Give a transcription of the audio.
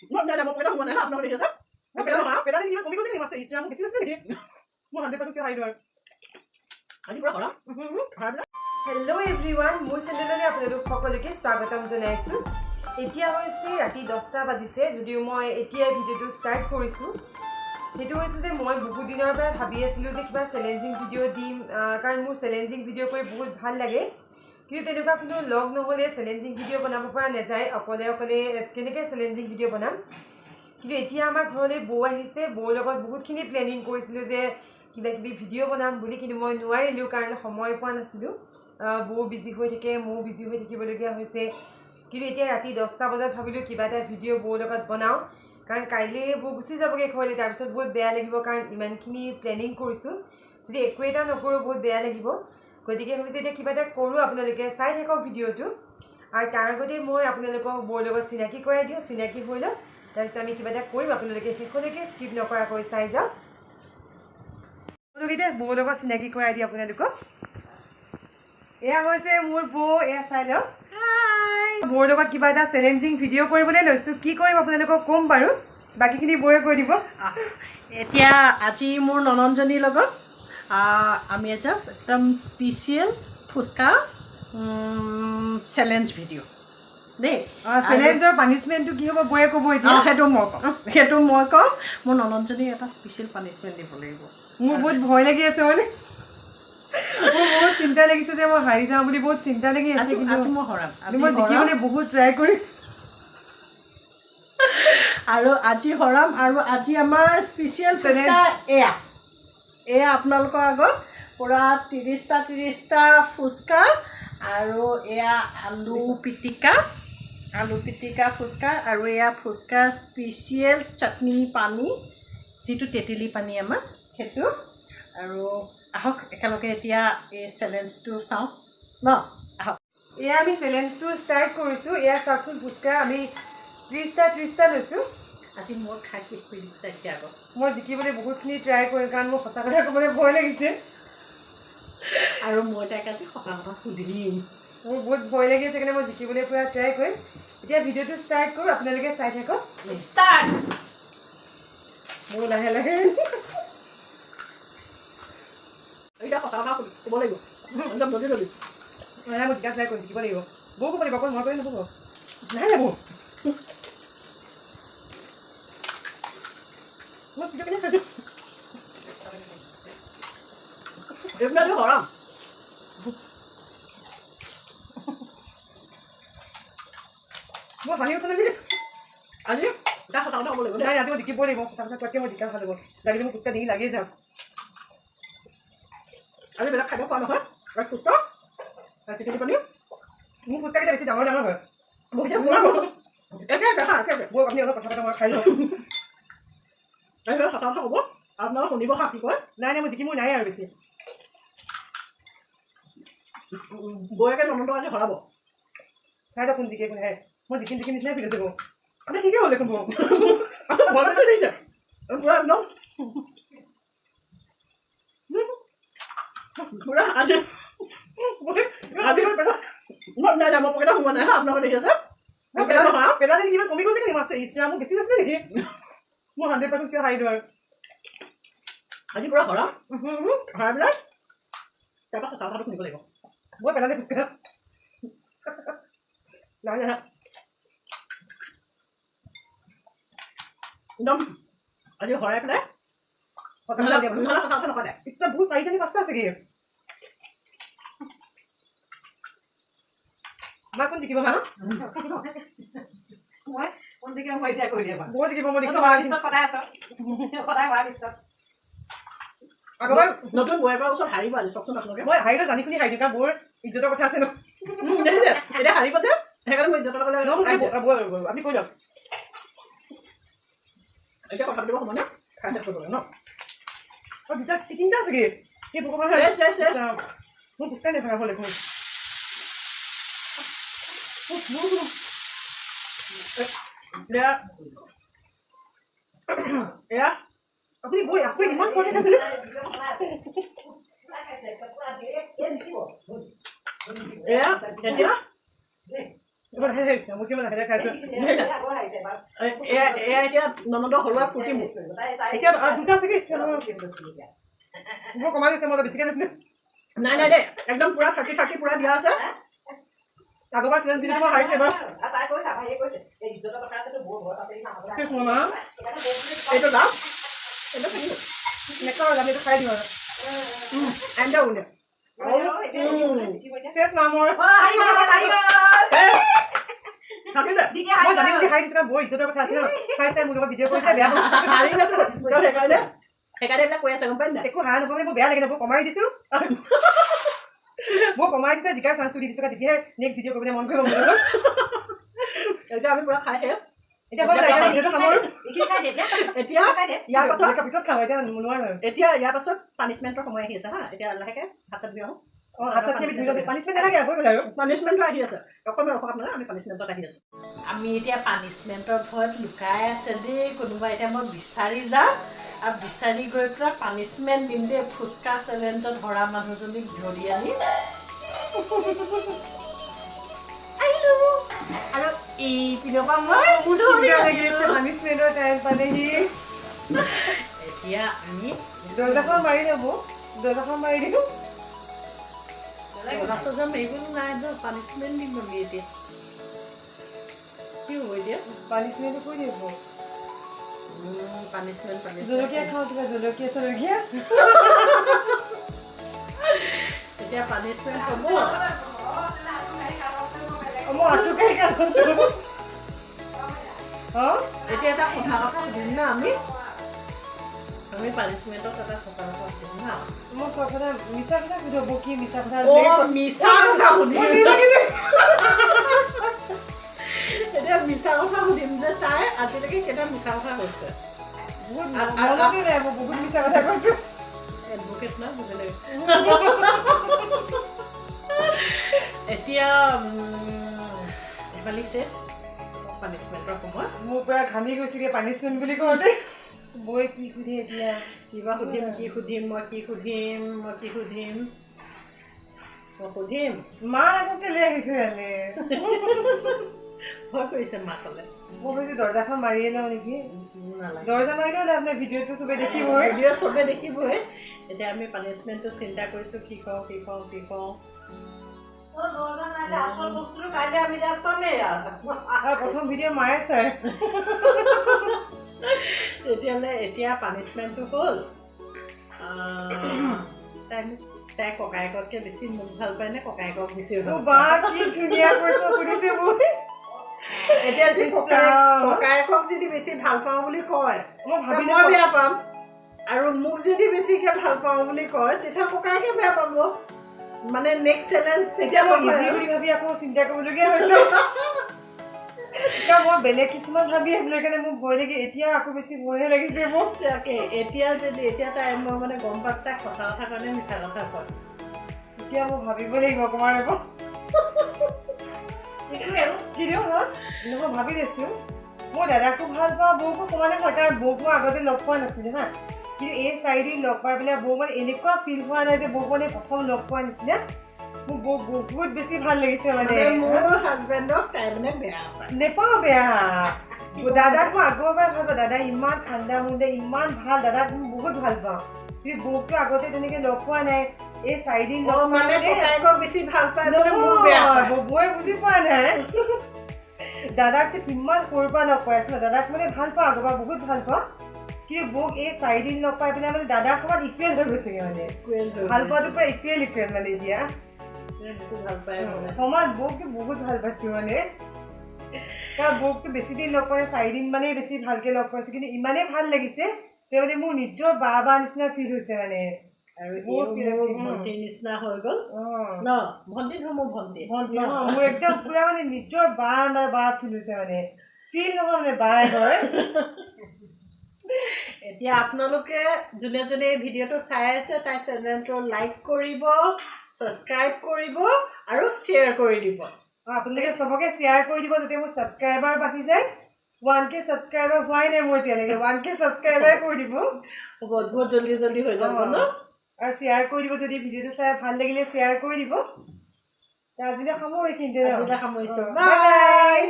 Mo na mo pwede mo na ha, no ni sa. Pwede ni mo ni mas isya mo kasi ni. Mo 100% sure haidor. Aji pura hora. Hello everyone, মোৰ চেনেললৈ আপোনালোক সকলোকে স্বাগতম জনাইছো। এতিয়া হৈছে ৰাতি 10টা বাজিছে যদিও মই এতিয়া ভিডিঅ'টো ষ্টাৰ্ট কৰিছো। সেইটো হৈছে যে মই বহুত দিনৰ পৰা ভাবি আছিলো যে কিবা চ্যালেঞ্জিং ভিডিঅ' দিম কাৰণ মোৰ চ্যালেঞ্জিং ভিডিঅ' কৰি বহুত ভাল লাগে। কিন্তু তেনেকুৱা কোনো লগ নহলে চ্যালেঞ্জিং ভিডিঅ' বনাব পৰা নাযায়। অকলে কেনেকৈ চ্যালেঞ্জিং ভিডিঅ' বনাম। কিন্তু এতিয়া আমাৰ ঘৰলৈ বৌ আহিছে। বৌৰ লগত বহুতখিনি প্লেনিং কৰিছিলো যে কিবা কিবি ভিডিঅ' বনাম বুলি, কিন্তু মই নোৱাৰিলোঁ কাৰণ সময় পোৱা নাছিলোঁ। বৌ বিজি হৈ থাকে, ময়ো বিজি হৈ থাকিবলগীয়া হৈছে। কিন্তু এতিয়া ৰাতি 10টা বজাত ভাবিলোঁ কিবা এটা ভিডিঅ' বৌৰ লগত বনাওঁ, কাৰণ কাইলৈ বৌ গুচি যাবগৈ ঘৰলৈ। তাৰপিছত বহুত বেয়া লাগিব কাৰণ ইমানখিনি প্লেনিং কৰিছোঁ, যদি একো এটা নকৰোঁ বহুত বেয়া লাগিব। গতিকে ভাবিছোঁ এতিয়া কিবা এটা কৰোঁ, আপোনালোকে চাই থাকক ভিডিঅ'টো। আৰু তাৰ আগতে মই আপোনালোকক বৌৰ লগত চিনাকি কৰাই দিওঁ, চিনাকি হৈ লওক। তাৰপিছত আমি কিবা এটা কৰিম, আপোনালোকে শেষলৈকে স্কিপ নকৰাকৈ চাই যাওক। এতিয়া বৌৰ লগত চিনাকি কৰাই দিওঁ আপোনালোকক। এয়া হৈছে মোৰ বৌ, এয়া চাই লওক। বৌৰ লগত কিবা এটা চেলেঞ্জিং ভিডিঅ' কৰিবলৈ লৈছোঁ। কি কৰিম আপোনালোকক ক'ম বাৰু, বাকীখিনি বৌয়ে কৈ দিব। এতিয়া আজি মোৰ নননজনীৰ লগত আমি এটা একদম স্পেচিয়েল ফুচকা চেলেঞ্জ ভিডিঅ' দেই। চেলেঞ্জৰ পানিছমেণ্টটো কি হ'ব বৌয়ে ক'ব এতিয়া। সেইটো মই কওঁ। মোৰ নননজনীক এটা স্পেচিয়েল পানিছমেণ্ট দিব লাগিব। মোৰ বহুত ভয় লাগি আছে মানে, মোৰ বহুত চিন্তা লাগিছে যে মই হাৰি যাওঁ বুলি, বহুত চিন্তা লাগি আছে। কিন্তু মই হৰাম, মই জিকিবলৈ বহুত ট্ৰাই কৰিম আৰু আজি হৰাম। আৰু আজি আমাৰ স্পেচিয়েল ফুচকা এয়া আপোনালোকৰ আগত পূৰা 30টা ফুচকা। আৰু এয়া আলু পিটিকা ফুচকা। আৰু এয়া ফুচকা স্পেচিয়েল চাটনি পানী, যিটো তেতেলী পানী আমাৰ সেইটো। আৰু আহক একেলগে এতিয়া এই চেলেঞ্জটো চাওঁ ন। আহক, এয়া আমি চেলেঞ্জটো ষ্টাৰ্ট কৰিছোঁ। এয়া চাওকচোন, ফুচকা আমি 30টা লৈছোঁ। আজি মই খাই শেষ কৰি দিম তাতকৈ আগত। মই জিকিবলৈ বহুতখিনি ট্ৰাই কৰিম কাৰণ মোৰ সঁচা কথা ক'বলৈ ভয় লাগিছে। আৰু মই তাইক আজি সঁচা কথা সুধিম। মোৰ বহুত ভয় লাগি আছে, কাৰণে মই জিকিবলৈ পূৰা ট্ৰাই কৰিম। এতিয়া ভিডিঅ'টো ষ্টাৰ্ট কৰোঁ, আপোনালোকে চাই থাকক। ষ্টাৰ্ট। মোৰ লাহে লাহে এতিয়া সঁচা কথা ক'ব লাগিব, একদম জলদি। নাই, মই জিকা ট্ৰাই কৰিম, জিকিব লাগিব। বৌ ক'ব লাগিব, অকল মই কৰিলে নহ'ব। নাই বৌ, মই চিকেন কেনে খাইছোঁ। এইবিলাক হৰাম। মই হাঁহি উঠা নাই আজি এটা সঁচা কথা ক'ব লাগিব। নাই, আজি মই জিকিবই লাগিব। সঁচা কথা কোৱাতকৈ মই জিকা ভাল হ'ব। লাগিলে মোৰ ফুচকা ডিঙি লাগিয়ে যাওক। আজি বেলেগ খাদ্য খোৱা নহয়, ফুচকা তেতেলী পানী। মোৰ ফুচকাকেইটা বেছি ডাঙৰ হয়। মোক এতিয়া পুৰা একে দেখা বৌ আপুনি অলপ কথা পাতা, মই খাই লওঁ। এইবিলাক সঁচা কথা ক'ব, আপোনালোকে শুনিব হা কি কয়। নাই, মই জিকি মোৰ নাই আৰু বেছি। বৌয়েকে ননন্দক আজি হৰাব। চাই লওক কোন জিকে কোন আহে। মই জিকিম নিচিনাই ফিল হৈছে বৌ। আপুনি ঠিকেই হ'ল দেখোন বৌ। ভয় পাইছে দেখিছে পুৰা একদম পুৰা আজি নাই মই পকেটত সোমোৱা নাই হা, আপোনালোকে দেখি আছে। পেলালে নেকি ইমান কমি গ'ল নেকি মাছটো? ইচ্ছা মোক বেছি গৈছিলে নেকি? মোৰ 100% চিয়ৰ হাৰি দিওঁ আৰু আজি পুৰা হৰা হৰাবিলাক। তাৰপৰা সঁচা কথাটো শুনিব লাগিব। মই পেলালে ফুচকা নাই একদম আজি হৰাই পেলাই সঁচা কথা নকলে। ইচ্ছা বহুত 4টা নে 5টা আছেগৈ। মই কোন জিকিব হা? মই কোন জিকিব মই এতিয়া কৈ দিয়া। বৌ জিকিব, মই দেখিছোঁ। সদায় হৰা পিছত আগৰবাৰ নতুন বৌয়েকৰ ওচৰত হাৰিব আজি, চাওকচোন আপোনালোকে। মই হাৰিলে জানি শুনি হাৰি দিওঁ, কাৰণ বৌৰ ইজ্জতৰ কথা আছে ন। দেখিছে এতিয়া হাৰিব যে, সেইকাৰণে মই ইজ্জতৰ কথা আপুনি কৈ দিয়ক। এতিয়া কথা পাতিব সময় নে খাই শেষ কৰিব ন। 3টা আছেগৈ। সেই মোৰ ফুচকাই নাথাকা হ'ল দেখোন। এয়া আপুনি বৈ আচৰিত ইমান খোৱা দেখাইছিলে। এয়া এতিয়া এবাৰ লাহে লাহে মই কিমান লাহে লাহে খাইছোঁ এয়া এতিয়া ননন্দৰ হৰুৱা ফুৰ্তি মোক এতিয়া দুটা চাগে মই কমাই দিছে মই বেছিকৈ দিছিলোঁ নাই নাই দেই একদম পুৰা 30 পুৰা দিয়া আছে আগৰবাৰ কিমান দিন মই হাৰিছে এবাৰ এইটো লাভ এইটো নেখাওঁ আমি এইটো খাই দিওঁ আৰু আঞ্জা উলিয়া চেছ নামৰ থাকি দে মই জানি বুজি খাই দিছোঁ বৰ ইজ্জতৰ কথা আছে ন খাইছে মোৰ লগত ভিডিঅ' কৰিছে বেয়া সেইকাৰণে এইবিলাক কৈ আছে গম পাই নাই একো হাৰা নাপাবি মোৰ বেয়া লাগে মই কমাই দিছোঁ মই কমাই দিছোঁ জিকাৰ চান্সটো দি দিছোঁ তেতিয়াহে নেক্সট ভিডিঅ' কৰিবলৈ মন কৰিব মোৰ এতিয়া আমি পুৰা খাই শেষ এতিয়া ভিডিঅ'টো সামৰোঁ এতিয়া ইয়াৰ পাছত পিছত খাওঁ এতিয়া নোৱাৰোঁ এতিয়া ইয়াৰ পাছত পানিছমেণ্টৰ সময় আহি আছে হা এতিয়া লাহেকৈ ভাত চাত দিওঁ পানিছমেণ্টটো আহি আছে অকণমান ৰখক আপোনালোকে আমি পানিছমেণ্টত আহি আছোঁ আমি এতিয়া পানিছমেণ্টৰ ভয়ত লুকাই আছে দেই কোনোবা এতিয়া মই বিচাৰি যাম আৰু বিচাৰি গৈ পেলাই পানিছমেণ্ট দিম দেই ফুচকা চেলেঞ্জত হৰা মানুহজনীক ধৰি আনি আৰু এইপিনৰ পৰা মই পানিছমেণ্টৰ টাইম পালেহি এতিয়া আমি দৰ্জাখন মাৰি ল'ব দৰ্জাখন মাৰি দিওঁ দৰ্জা চৰ্জা মাৰিবলৈ নাই ন পানিছমেণ্ট দিম আমি এতিয়া কি হ'ব এতিয়া পানিছমেণ্টটো কৰি দিব পানিছমেণ্ট জলকীয়া খাওঁ কিবা জলকীয়া চলকীয়া এতিয়া পানিছমেণ্ট হ'ব মই আঁঠু কাঢ়ি এতিয়া এটা সঁচা কথা সুধিম না আমি পানিছমেণ্টত এটা সঁচা কথা সুধিম না মই চব কথা মিছা কথা সুধিব কি মিছা কথা মিছা কথা সুধিম এতিয়া মিছা কথা সুধিম যে তাই আজিলৈকে কেইটা মিছা কথা কৈছে বহুত মিছা কথা কৈছোঁ এডভকেট না বুজিলে এতিয়া এবালি চেছ পানিছমেণ্টৰ সময় মোৰ পৰা ঘামি গৈছেগৈ পানিছমেণ্ট বুলি কওঁতে মই কি সুধি এতিয়া কিবা সুধিম কি সুধিম মই কি সুধিম মা আকৌ কেলে আহিছে এনে ভয় কৰিছে মাকলে মই ভাবিছোঁ দৰ্জাখন মাৰিয়ে লওঁ নেকি নালাগে দৰ্জা মাৰিলেও লাভ নাই ভিডিঅ'টো চবে দেখিবই ভিডিঅ'ত চবে দেখিবই এতিয়া আমি পানিছমেণ্টটো চিন্তা কৰিছোঁ কি কওঁ প্ৰথম ভিডিঅ' মায়ে চাই তেতিয়াহ'লে এতিয়া পানিছমেণ্টটো হ'ল তাই ককায়েকতকৈ বেছি মোক ভাল পায় নে ককায়েকক বেছি ভাল বা কি ধুনীয়া কৈছে সুধিছে মোক এতিয়া যদি ককায়েকক যদি বেছি ভাল পাওঁ বুলি কয় মই বেয়া পাম আৰু মোক যদি বেছিকৈ ভাল পাওঁ বুলি কয় তেতিয়া ককায়েকে বেয়া পাব মানে নেক্সট চেলেঞ্জ তেতিয়া মই ইজি বুলি ভাবি আকৌ চিন্তা কৰিবলগীয়া হৈছে মই বেলেগ কিছুমান ভাবি আছিলোঁ সেইকাৰণে মোক ভয় লাগি এতিয়া আকৌ বেছি ভয়হে লাগিছে মোক এতিয়া তাই মই মানে গম পাত তাই সঁচা কথা কাৰণে মিছা কথা কয় এতিয়া মই ভাবিব লাগিব অকণমান আকৌ কি দিওঁ মই ভাবি লৈছোঁ মই দাদাকো ভাল পাওঁ বৌকো সমানে হয় কাৰণ বৌক মই আগতে লগ পোৱা নাছিলোঁ হা কিন্তু এই 4 দিন লগ পাই পেলাই বৌ মানে এনেকুৱা ফিল হোৱা নাই যে বৌক মানে প্ৰথম লগ পোৱা নিচিনা মোক বৌ বহুত বেছি ভাল লাগিছে মানে মোৰ হাজবেণ্ডক তাই মানে বেয়া পায় নেপাওঁ বেয়া দাদাক মই আগৰ পৰাই ভাল পাওঁ দাদা ইমান ঠাণ্ডা মুণ্ডা ইমান ভাল দাদাক মই বহুত ভাল পাওঁ কিন্তু বৌকটো আগতে তেনেকৈ লগ পোৱা নাই এই 4 দিন লগ মানে ককায়েকক বেছি ভাল পায় বৌয়ে বুজি পোৱা নাই দাদাকটো কিমান সৰুৰ পৰা লগ পাই আছিলোঁ দাদাক মানে ভাল পাওঁ আগৰ পৰা বহুত ভাল পাওঁ কিন্তু বৌক এই 4 দিন লগ পাই পেলাই মানে দাদাৰ সমান ইকুৱেল হৈ গৈছেগৈ মানে ভাল পোৱাটো পৰা ইকুৱেল মানে এতিয়া ভাল পায় সমান বৌকটো বহুত ভাল পাইছোঁ মানে কাৰণ বৌকটো বেছি দিন লগ পাই 4 দিন মানে বেছি ভালকৈ লগ পাইছোঁ কিন্তু ইমানেই ভাল লাগিছে যে মানে মোৰ নিজৰ বা নিচিনা ফিল হৈছে মানে আৰু ভণ্টিৰ নিচিনা হৈ গ'ল ন ভণ্টি মোৰ ভণ্টি মোৰ একদম পুৰা মানে নিজৰ বা ফিল হৈছে মানে ফিল নহয় মানে বাই হয় এতিয়া আপোনালোকে যোনে যোনে এই ভিডিঅ'টো চাই আছে তাই চেনেলটো লাইক কৰিব ছাবস্ক্ৰাইব কৰিব আৰু শ্বেয়াৰ কৰি দিব আপোনালোকে চবকে শ্বেয়াৰ কৰি দিব যাতে মোৰ ছাবস্ক্ৰাইবাৰ বাঢ়ি যায় 1K ছাবস্ক্ৰাইবাৰ হোৱাই নাই মই এতিয়ালৈকে 1K ছাবস্ক্ৰাইবাৰ কৰি দিব বহুত জল্দি হৈ যাব ন আৰু শ্বেয়াৰ কৰি দিব যদি ভিডিঅ'টো চাই ভাল লাগিলে শ্বেয়াৰ কৰি দিব আজিলৈ সামৰি কিন্তু আজিলৈ সামৰিছোঁ বাই বাই